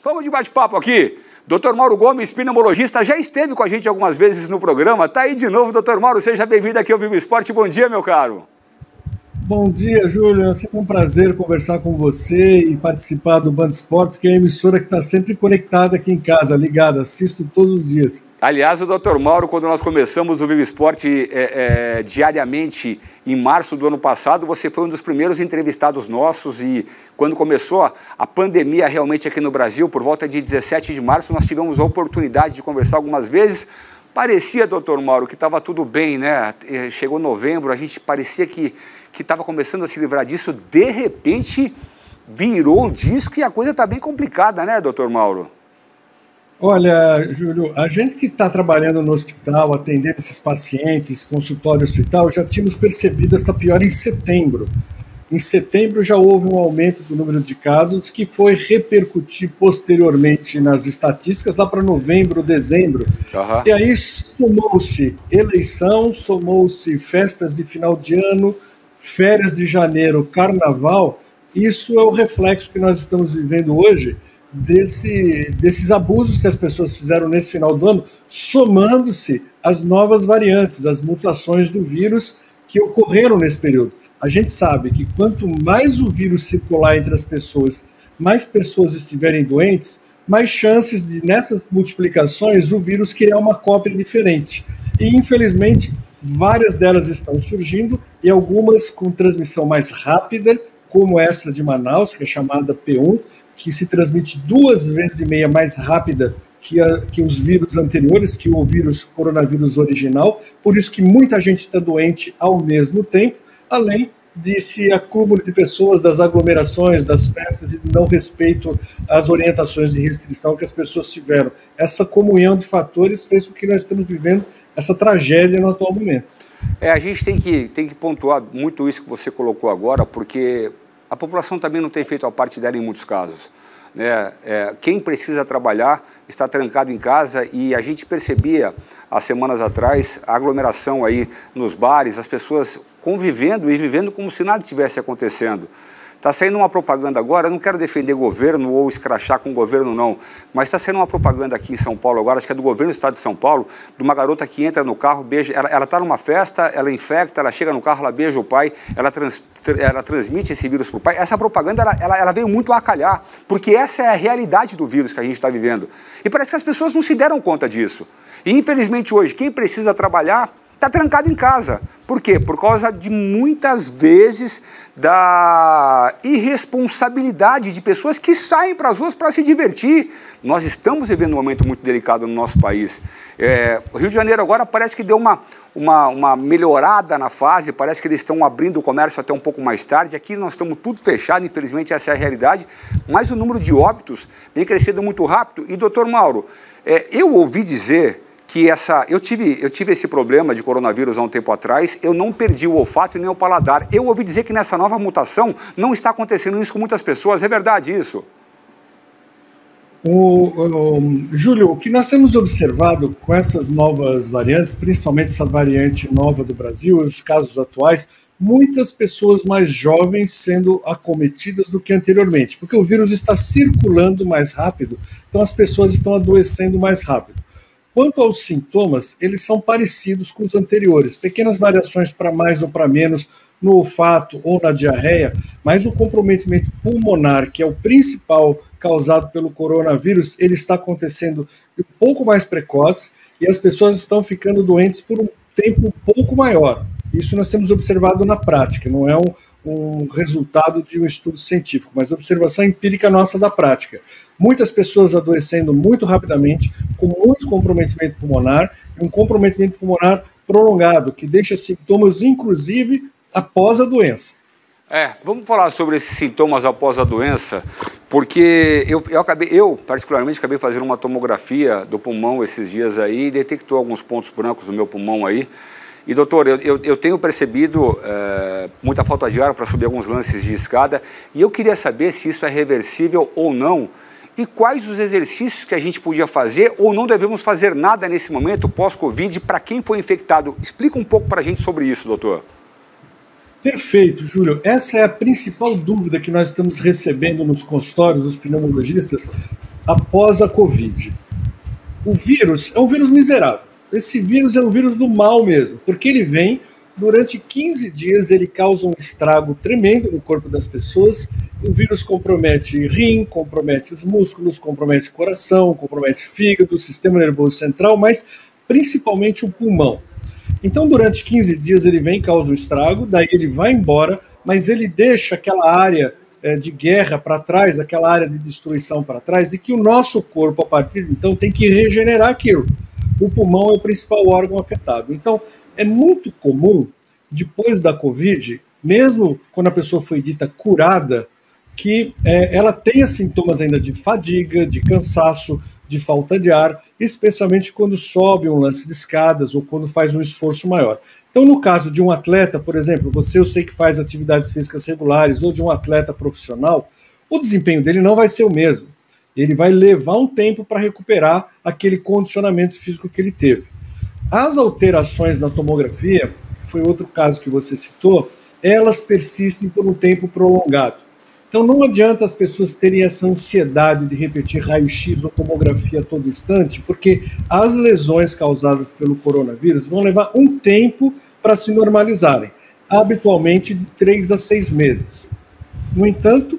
Vamos de bate-papo aqui. Dr. Mauro Gomes, pneumologista, já esteve com a gente algumas vezes no programa. Tá aí de novo, Dr. Mauro. Seja bem-vindo aqui ao Vivo Esporte. Bom dia, meu caro. Bom dia, Júlio. É sempre um prazer conversar com você e participar do Band Esportes, que é a emissora que está sempre conectada aqui em casa, ligada, assisto todos os dias. Aliás, o Dr. Mauro, quando nós começamos o Vivo Esporte diariamente em março do ano passado, você foi um dos primeiros entrevistados nossos e quando começou a pandemia realmente aqui no Brasil, por volta de 17 de março, nós tivemos a oportunidade de conversar algumas vezes. Parecia, Dr. Mauro, que estava tudo bem, né? Chegou novembro, a gente parecia que estava começando a se livrar disso, de repente virou o disco e a coisa está bem complicada, né, Dr. Mauro? Olha, Júlio, a gente que está trabalhando no hospital, atendendo esses pacientes, consultório hospital, já tínhamos percebido essa piora em setembro. Em setembro já houve um aumento do número de casos que foi repercutir posteriormente nas estatísticas lá para novembro, dezembro. Uhum. E aí somou-se eleição, somou-se festas de final de ano, férias de janeiro, carnaval. Isso é o reflexo que nós estamos vivendo hoje desses abusos que as pessoas fizeram nesse final do ano, somando-se às novas variantes, às mutações do vírus que ocorreram nesse período. A gente sabe que quanto mais o vírus circular entre as pessoas, mais pessoas estiverem doentes, mais chances de, nessas multiplicações, o vírus criar uma cópia diferente. E, infelizmente, várias delas estão surgindo, e algumas com transmissão mais rápida, como essa de Manaus, que é chamada P1, que se transmite 2,5 vezes mais rápida que os vírus anteriores, que o vírus coronavírus original, por isso que muita gente está doente ao mesmo tempo, além desse acúmulo de pessoas, das aglomerações, das festas e do não respeito às orientações de restrição que as pessoas tiveram. Essa comunhão de fatores fez com que nós estamos vivendo essa tragédia no atual momento. A gente tem que pontuar muito isso que você colocou agora, porque a população também não tem feito a parte dela em muitos casos. Quem precisa trabalhar está trancado em casa e a gente percebia há semanas atrás a aglomeração aí nos bares, as pessoas convivendo e vivendo como se nada tivesse acontecendo. Está saindo uma propaganda agora, eu não quero defender governo ou escrachar com o governo não, mas está saindo uma propaganda aqui em São Paulo agora, acho que é do governo do estado de São Paulo, de uma garota que entra no carro, beija, ela está numa festa, ela infecta, ela chega no carro, ela beija o pai, ela transmite esse vírus para o pai. Essa propaganda ela veio muito a calhar, porque essa é a realidade do vírus que a gente está vivendo. E parece que as pessoas não se deram conta disso. E infelizmente hoje, quem precisa trabalhar está trancado em casa. Por quê? Por causa de muitas vezes da irresponsabilidade de pessoas que saem para as ruas para se divertir. Nós estamos vivendo um momento muito delicado no nosso país. O Rio de Janeiro agora parece que deu uma melhorada na fase, parece que eles estão abrindo o comércio até um pouco mais tarde. Aqui nós estamos tudo fechado, infelizmente essa é a realidade, mas o número de óbitos vem crescendo muito rápido. E, doutor Mauro, eu ouvi dizer que eu tive esse problema de coronavírus há um tempo atrás, eu não perdi o olfato e nem o paladar. Eu ouvi dizer que nessa nova mutação não está acontecendo isso com muitas pessoas. É verdade isso? Júlio, o que nós temos observado com essas novas variantes, principalmente essa variante nova do Brasil, os casos atuais, muitas pessoas mais jovens sendo acometidas do que anteriormente, porque o vírus está circulando mais rápido, então as pessoas estão adoecendo mais rápido. Quanto aos sintomas, eles são parecidos com os anteriores, pequenas variações para mais ou para menos no olfato ou na diarreia, mas o comprometimento pulmonar, que é o principal causado pelo coronavírus, ele está acontecendo um pouco mais precoce e as pessoas estão ficando doentes por um tempo um pouco maior. Isso nós temos observado na prática, não é um resultado de um estudo científico, mas observação empírica nossa da prática. Muitas pessoas adoecendo muito rapidamente, com muito comprometimento pulmonar, e um comprometimento pulmonar prolongado, que deixa sintomas, inclusive, após a doença. Vamos falar sobre esses sintomas após a doença, porque eu particularmente acabei fazendo uma tomografia do pulmão esses dias aí e detectou alguns pontos brancos no meu pulmão aí. E, doutor, eu tenho percebido muita falta de ar para subir alguns lances de escada e eu queria saber se isso é reversível ou não e quais os exercícios que a gente podia fazer ou não devemos fazer nada nesse momento pós-Covid para quem foi infectado. Explica um pouco para a gente sobre isso, doutor. Perfeito, Júlio. Essa é a principal dúvida que nós estamos recebendo nos consultórios dos pneumologistas. após a Covid. O vírus é um vírus miserável. Esse vírus é um vírus do mal mesmo, porque ele vem, durante 15 dias, ele causa um estrago tremendo no corpo das pessoas. O vírus compromete rim, compromete os músculos, compromete o coração, compromete o fígado, o sistema nervoso central, mas principalmente o pulmão. Então, durante 15 dias ele vem, causa o estrago, daí ele vai embora, mas ele deixa aquela área de guerra para trás, aquela área de destruição para trás, e que o nosso corpo, a partir de então, tem que regenerar aquilo. O pulmão é o principal órgão afetado. Então, é muito comum, depois da Covid, mesmo quando a pessoa foi dita curada, que ela tenha sintomas ainda de fadiga, de cansaço, de falta de ar, especialmente quando sobe um lance de escadas ou quando faz um esforço maior. Então, no caso de um atleta, por exemplo, eu sei que faz atividades físicas regulares, ou de um atleta profissional, o desempenho dele não vai ser o mesmo. Ele vai levar um tempo para recuperar aquele condicionamento físico que ele teve. As alterações na tomografia, que foi outro caso que você citou, elas persistem por um tempo prolongado. Então não adianta as pessoas terem essa ansiedade de repetir raio-x ou tomografia a todo instante, porque as lesões causadas pelo coronavírus vão levar um tempo para se normalizarem, habitualmente de 3 a 6 meses. No entanto,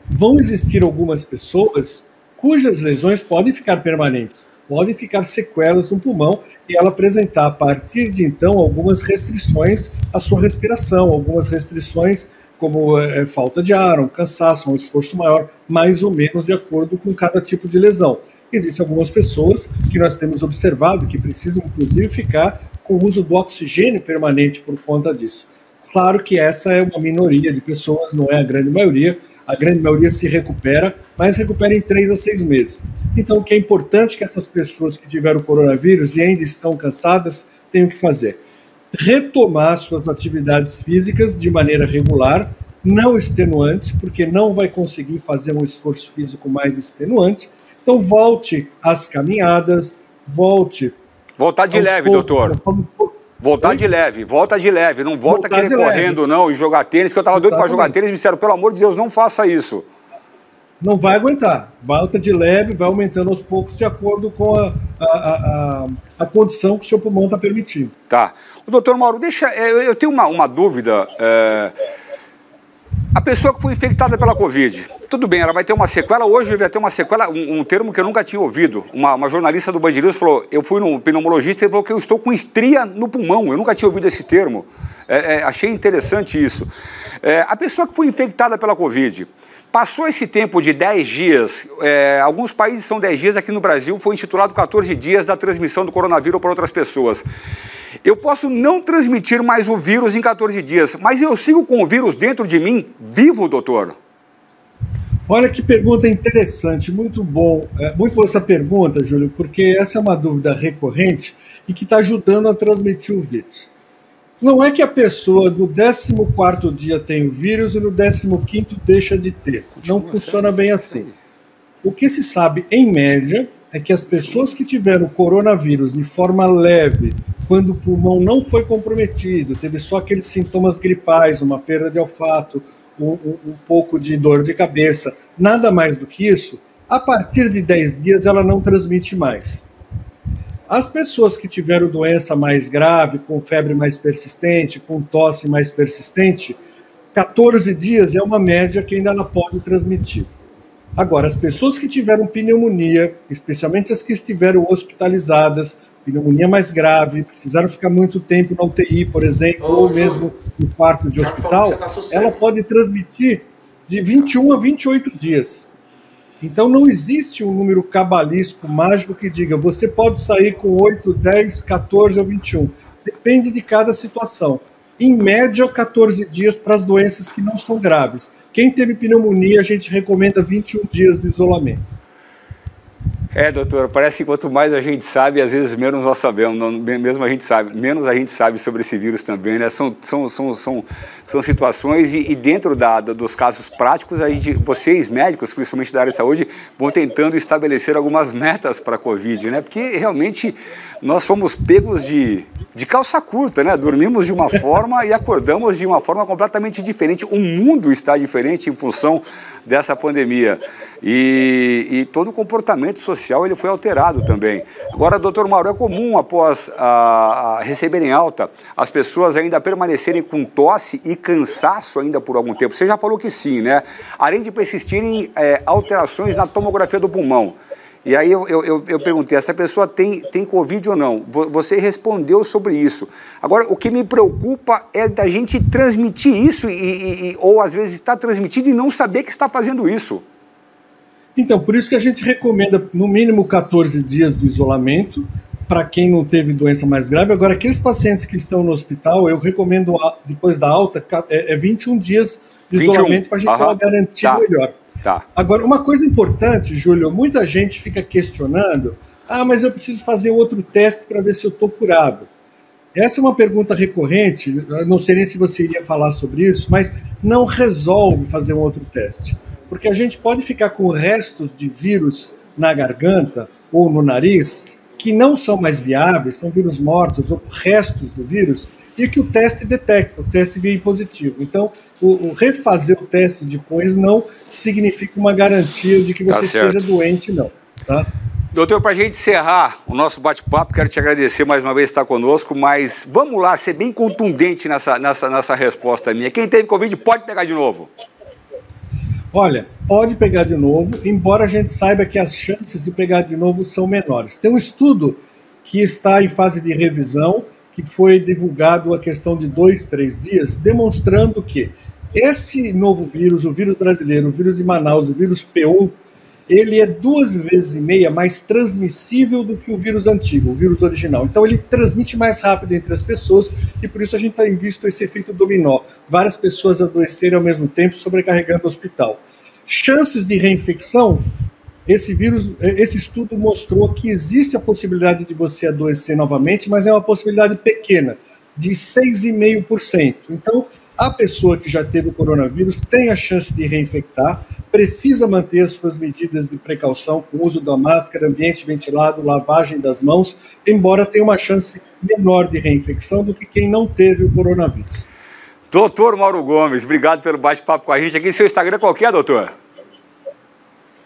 vão existir algumas pessoas cujas lesões podem ficar permanentes, podem ficar sequelas no pulmão e ela apresentar, a partir de então, algumas restrições à sua respiração, algumas restrições como falta de ar, um cansaço, um esforço maior, mais ou menos de acordo com cada tipo de lesão. Existem algumas pessoas que nós temos observado que precisam, inclusive, ficar com o uso do oxigênio permanente por conta disso. Claro que essa é uma minoria de pessoas, não é a grande maioria. A grande maioria se recupera, mas recupera em 3 a 6 meses. Então, o que é importante que essas pessoas que tiveram coronavírus e ainda estão cansadas tenham que fazer? Retomar suas atividades físicas de maneira regular, não extenuante, porque não vai conseguir fazer um esforço físico mais extenuante. Então, volte às caminhadas, volte... Voltar de leve, doutor. Voltar de leve, volta de leve, não volta querer correndo não e jogar tênis, que eu estava doido para jogar tênis e me disseram, pelo amor de Deus, não faça isso. Não vai aguentar, volta de leve, vai aumentando aos poucos de acordo com a condição que o seu pulmão está permitindo. Tá. O doutor Mauro, eu tenho uma dúvida. A pessoa que foi infectada pela Covid, tudo bem, ela vai ter uma sequela, hoje vai ter uma sequela, um termo que eu nunca tinha ouvido. Uma jornalista do Band News falou, eu fui num pneumologista e ele falou que eu estou com estria no pulmão, eu nunca tinha ouvido esse termo. Achei interessante isso. A pessoa que foi infectada pela Covid, passou esse tempo de 10 dias, alguns países são 10 dias, aqui no Brasil foi intitulado 14 dias da transmissão do coronavírus para outras pessoas. Eu posso não transmitir mais o vírus em 14 dias, mas eu sigo com o vírus dentro de mim, vivo, doutor? Olha que pergunta interessante, muito bom. Muito boa essa pergunta, Júlio, porque essa é uma dúvida recorrente e que está ajudando a transmitir o vírus. Não é que a pessoa do 14º dia tem o vírus e no 15º deixa de ter. Não funciona bem assim. O que se sabe, em média, é que as pessoas que tiveram coronavírus de forma leve, quando o pulmão não foi comprometido, teve só aqueles sintomas gripais, uma perda de olfato, um pouco de dor de cabeça, nada mais do que isso, a partir de 10 dias ela não transmite mais. As pessoas que tiveram doença mais grave, com febre mais persistente, com tosse mais persistente, 14 dias é uma média que ainda ela pode transmitir. Agora, as pessoas que tiveram pneumonia, especialmente as que estiveram hospitalizadas, pneumonia mais grave, precisaram ficar muito tempo na UTI, por exemplo, ou mesmo no quarto de hospital, ela pode transmitir de 21 a 28 dias. Então não existe um número cabalístico, mágico, que diga você pode sair com 8, 10, 14 ou 21. Depende de cada situação. Em média, 14 dias para as doenças que não são graves. Quem teve pneumonia, a gente recomenda 21 dias de isolamento. Doutor, parece que quanto mais a gente sabe, às vezes menos nós sabemos, mesmo a gente sabe, menos a gente sabe sobre esse vírus também, né? São situações e dentro dos casos práticos, vocês médicos, principalmente da área de saúde, vão tentando estabelecer algumas metas para a Covid, né? Porque realmente nós somos pegos de calça curta, né? Dormimos de uma forma e acordamos de uma forma completamente diferente. O mundo está diferente em função dessa pandemia e todo o comportamento social ele foi alterado também. Agora, doutor Mauro, é comum após receberem alta as pessoas ainda permanecerem com tosse e cansaço ainda por algum tempo? Você já falou que sim, né? Além de persistirem alterações na tomografia do pulmão. E aí eu perguntei, essa pessoa tem Covid ou não? Você respondeu sobre isso. Agora, o que me preocupa é da gente transmitir isso ou às vezes está transmitindo e não saber que está fazendo isso. Então, por isso que a gente recomenda no mínimo 14 dias do isolamento para quem não teve doença mais grave. Agora, aqueles pacientes que estão no hospital, eu recomendo depois da alta 21 dias de isolamento para a gente ter uma garantia melhor. Tá. Agora, uma coisa importante, Júlio, muita gente fica questionando, mas eu preciso fazer outro teste para ver se eu estou curado. Essa é uma pergunta recorrente, eu não sei nem se você iria falar sobre isso, mas não resolve fazer um outro teste, porque a gente pode ficar com restos de vírus na garganta ou no nariz que não são mais viáveis, são vírus mortos ou restos do vírus, e que o teste detecta, o teste vem positivo. Então, o refazer o teste de Coins não significa uma garantia de que você esteja doente, não. Tá? Doutor, para a gente encerrar o nosso bate-papo, quero te agradecer mais uma vez por estar conosco, mas vamos lá, ser bem contundente nessa resposta minha. Quem teve Covid pode pegar de novo? Olha, pode pegar de novo, embora a gente saiba que as chances de pegar de novo são menores. Tem um estudo que está em fase de revisão, que foi divulgado a questão de 2, 3 dias, demonstrando que esse novo vírus, o vírus brasileiro, o vírus de Manaus, o vírus P1, ele é 2,5 vezes mais transmissível do que o vírus antigo, o vírus original. Então ele transmite mais rápido entre as pessoas e por isso a gente tem visto esse efeito dominó. Várias pessoas adoecerem ao mesmo tempo, sobrecarregando o hospital. Chances de reinfecção, esse estudo mostrou que existe a possibilidade de você adoecer novamente, mas é uma possibilidade pequena, de 6,5%. Então, a pessoa que já teve o coronavírus tem a chance de reinfectar, precisa manter as suas medidas de precaução, com o uso da máscara, ambiente ventilado, lavagem das mãos, embora tenha uma chance menor de reinfecção do que quem não teve o coronavírus. Doutor Mauro Gomes, obrigado pelo bate-papo com a gente aqui. Seu Instagram qual que é, doutor?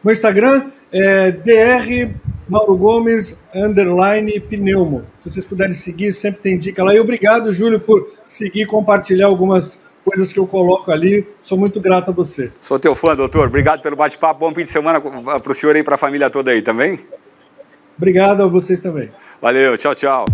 Meu Instagram é Dr. Mauro Gomes _pneumo. Se vocês puderem seguir, sempre tem dica lá. E obrigado, Júlio, por seguir e compartilhar algumas coisas que eu coloco ali. Sou muito grato a você. Sou teu fã, doutor. Obrigado pelo bate-papo. Bom fim de semana para o senhor e para a família toda aí também. Obrigado a vocês também. Valeu, tchau, tchau.